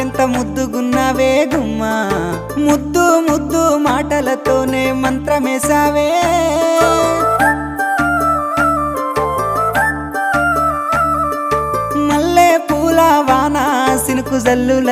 ఎంత ముద్దుగున్నావే గుమ్మా ముద్దు ముద్దు మాటలతోనే మంత్రమేసావే మల్లె పూల వాన సినుకు జల్లుల